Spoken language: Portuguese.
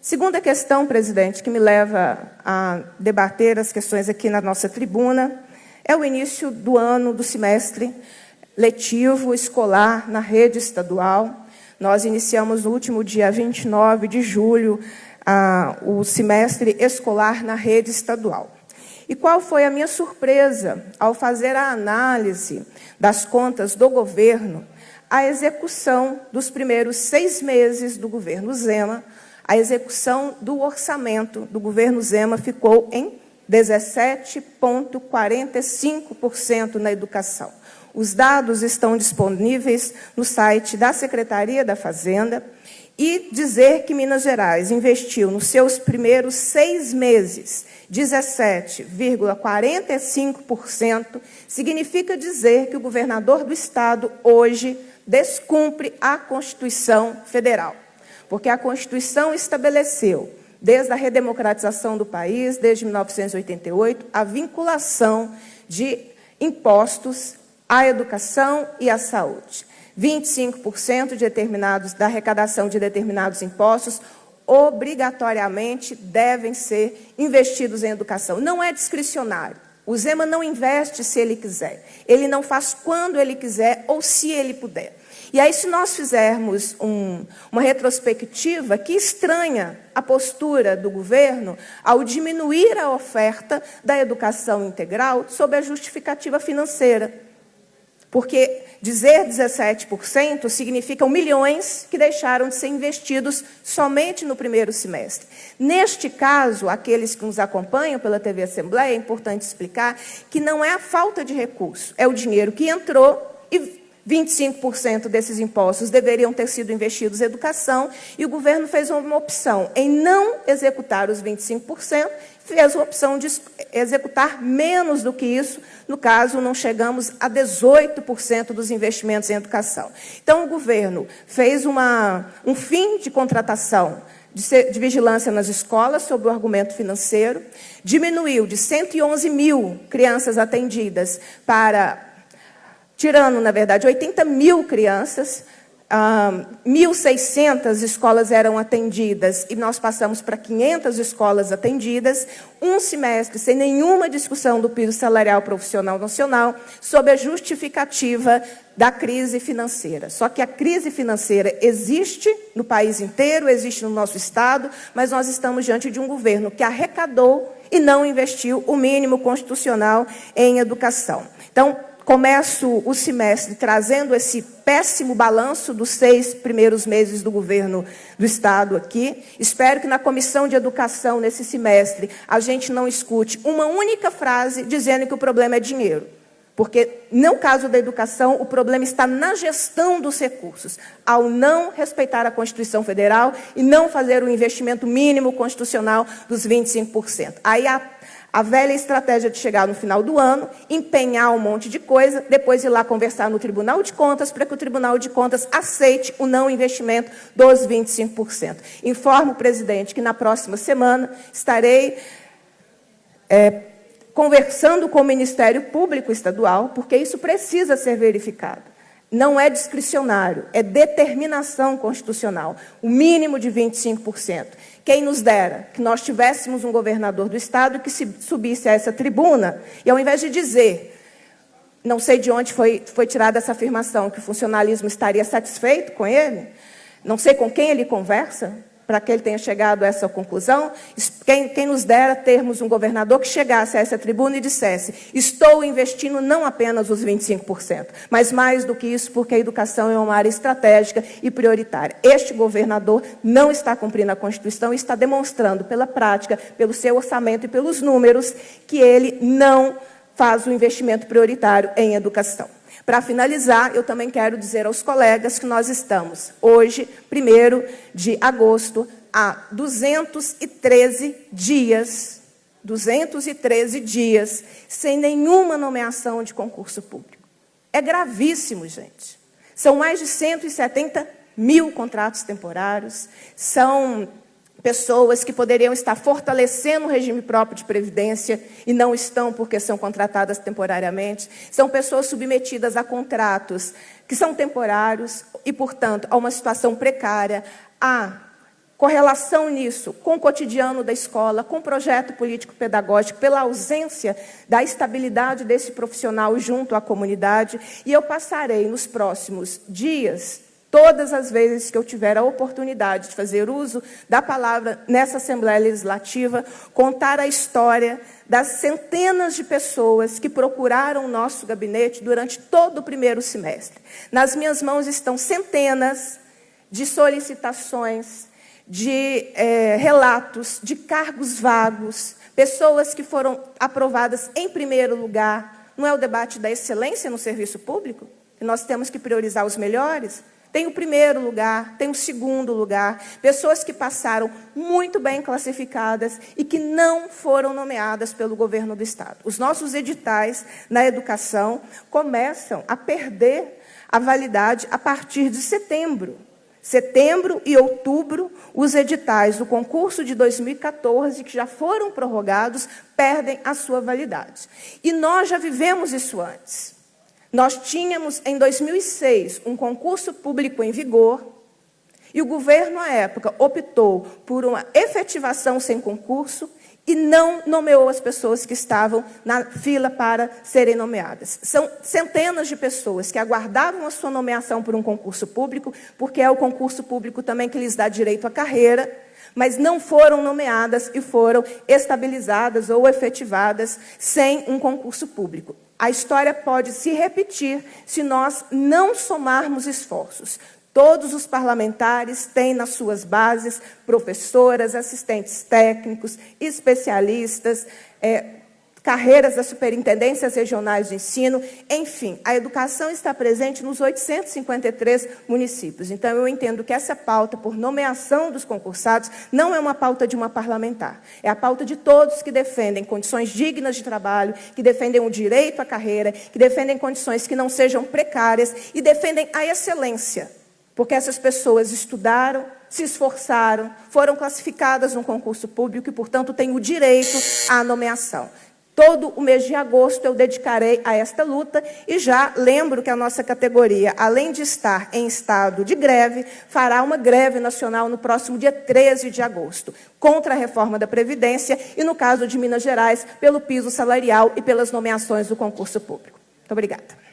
Segunda questão, presidente, que me leva a debater as questões aqui na nossa tribuna, é o início do ano, do semestre letivo escolar na rede estadual. Nós iniciamos no último dia 29 de julho o semestre escolar na rede estadual. E qual foi a minha surpresa ao fazer a análise das contas do governo, a execução dos primeiros 6 meses do governo Zema, a execução do orçamento do governo Zema ficou em 17,45% na educação. Os dados estão disponíveis no site da Secretaria da Fazenda. E dizer que Minas Gerais investiu nos seus primeiros 6 meses 17,45% significa dizer que o governador do Estado hoje descumpre a Constituição Federal. Porque a Constituição estabeleceu, desde a redemocratização do país, desde 1988, a vinculação de impostos à educação e à saúde. 25% da arrecadação de determinados impostos obrigatoriamente devem ser investidos em educação. Não é discricionário. O Zema não investe se ele quiser. Ele não faz quando ele quiser ou se ele puder. E aí, se nós fizermos uma retrospectiva que estranha a postura do governo ao diminuir a oferta da educação integral sob a justificativa financeira. Porque dizer 17% significam milhões que deixaram de ser investidos somente no primeiro semestre. Neste caso, aqueles que nos acompanham pela TV Assembleia, é importante explicar que não é a falta de recurso, é o dinheiro que entrou e 25% desses impostos deveriam ter sido investidos em educação e o governo fez uma opção em não executar os 25%, fez a opção de executar menos do que isso. No caso, não chegamos a 18% dos investimentos em educação. Então, o governo fez um fim de contratação de vigilância nas escolas, sob o argumento financeiro, diminuiu de 111 mil crianças atendidas tirando, na verdade, 80 mil crianças, 1.600 escolas eram atendidas e nós passamos para 500 escolas atendidas, um semestre sem nenhuma discussão do piso salarial profissional nacional, sob a justificativa da crise financeira. Só que a crise financeira existe no país inteiro, existe no nosso Estado, mas nós estamos diante de um governo que arrecadou e não investiu o mínimo constitucional em educação. Então, começo o semestre trazendo esse péssimo balanço dos 6 primeiros meses do governo do Estado aqui. Espero que na Comissão de Educação, nesse semestre, a gente não escute uma única frase dizendo que o problema é dinheiro. Porque, no caso da educação, o problema está na gestão dos recursos, ao não respeitar a Constituição Federal e não fazer o investimento mínimo constitucional dos 25%. Aí a velha estratégia de chegar no final do ano, empenhar um monte de coisa, depois ir lá conversar no Tribunal de Contas, para que o Tribunal de Contas aceite o não investimento dos 25%. Informo, presidente, que na próxima semana estarei conversando com o Ministério Público Estadual, porque isso precisa ser verificado. Não é discricionário, é determinação constitucional, o mínimo de 25%. Quem nos dera que nós tivéssemos um governador do Estado que se subisse a essa tribuna e, ao invés de dizer, não sei de onde foi tirada essa afirmação, que o funcionalismo estaria satisfeito com ele, não sei com quem ele conversa, para que ele tenha chegado a essa conclusão, quem nos dera termos um governador que chegasse a essa tribuna e dissesse: estou investindo não apenas os 25%, mas mais do que isso, porque a educação é uma área estratégica e prioritária. Este governador não está cumprindo a Constituição e está demonstrando pela prática, pelo seu orçamento e pelos números, que ele não faz o investimento prioritário em educação. Para finalizar, eu também quero dizer aos colegas que nós estamos, hoje, 1º de agosto, há 213 dias, sem nenhuma nomeação de concurso público. É gravíssimo, gente. São mais de 170 mil contratos temporários, são pessoas que poderiam estar fortalecendo o regime próprio de previdência e não estão porque são contratadas temporariamente. São pessoas submetidas a contratos que são temporários e, portanto, a uma situação precária, a correlação nisso com o cotidiano da escola, com o projeto político-pedagógico, pela ausência da estabilidade desse profissional junto à comunidade. E eu passarei nos próximos dias, todas as vezes que eu tiver a oportunidade de fazer uso da palavra nessa Assembleia Legislativa, contar a história das centenas de pessoas que procuraram o nosso gabinete durante todo o primeiro semestre. Nas minhas mãos estão centenas de solicitações, de relatos de cargos vagos, pessoas que foram aprovadas em primeiro lugar. Não é o debate da excelência no serviço público? Que nós temos que priorizar os melhores? Tem o primeiro lugar, tem o segundo lugar, pessoas que passaram muito bem classificadas e que não foram nomeadas pelo governo do Estado. Os nossos editais na educação começam a perder a validade a partir de setembro. Setembro e outubro, os editais do concurso de 2014, que já foram prorrogados, perdem a sua validade. E nós já vivemos isso antes. Nós tínhamos, em 2006, um concurso público em vigor, e o governo, à época, optou por uma efetivação sem concurso e não nomeou as pessoas que estavam na fila para serem nomeadas. São centenas de pessoas que aguardavam a sua nomeação por um concurso público, porque é o concurso público também que lhes dá direito à carreira, mas não foram nomeadas e foram estabilizadas ou efetivadas sem um concurso público. A história pode se repetir se nós não somarmos esforços. Todos os parlamentares têm nas suas bases professoras, assistentes técnicos, especialistas, carreiras das superintendências regionais de ensino, enfim, a educação está presente nos 853 municípios. Então, eu entendo que essa pauta por nomeação dos concursados não é uma pauta de uma parlamentar, é a pauta de todos que defendem condições dignas de trabalho, que defendem o direito à carreira, que defendem condições que não sejam precárias e defendem a excelência. Porque essas pessoas estudaram, se esforçaram, foram classificadas num concurso público e, portanto, têm o direito à nomeação. Todo o mês de agosto eu dedicarei a esta luta e já lembro que a nossa categoria, além de estar em estado de greve, fará uma greve nacional no próximo dia 13 de agosto, contra a reforma da Previdência e, no caso de Minas Gerais, pelo piso salarial e pelas nomeações do concurso público. Muito obrigada.